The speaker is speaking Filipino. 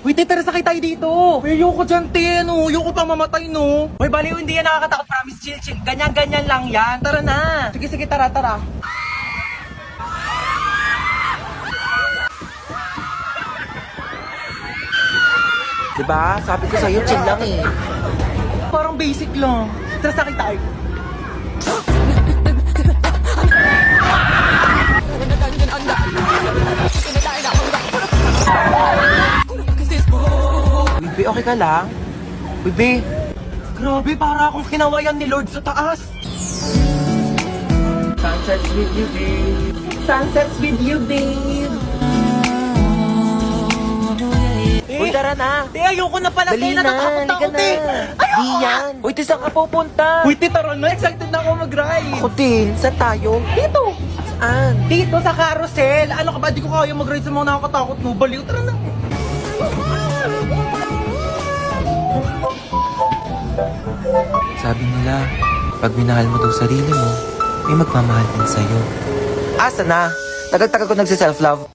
Uy, tara, sakay tayo dito. Uy, ayoko dyan, te, no. Ayoko pang mamatay, no. Uy, baliw, hindi yan nakakatakot. Promise, chill, chill. Ganyan-ganyan lang yan. Tara na. Sige, sige, tara, tara. Diba? Sabi ko sa'yo, chill lang eh. Parang basic lang. Tara, sakay tayo. Bibi, okay ka lang? Bibi, Grabe, para akong kinawayan ni Lord sa taas. sunsets with you, babe. Sunsets with you, babe. Uy, tara na. Te, ayoko na pala, te. Dali na, Natatakot halika ako, na. te. Ayoko. Di yan. Uy, te, saan ka pupunta? Uy, te, tara na. Excited na ako mag-ride. Ako din, saan tayo? Dito. Saan? Dito sa carousel. Ano ka ba? Di ko kaya mag-ride sa mga nakakatakot mo. Baliw, tara na. Sabi nila, pag minahal mo daw sarili mo, may magmamahal din sa'yo. Asa na? Tagal-tagal ko nagsi-self-love.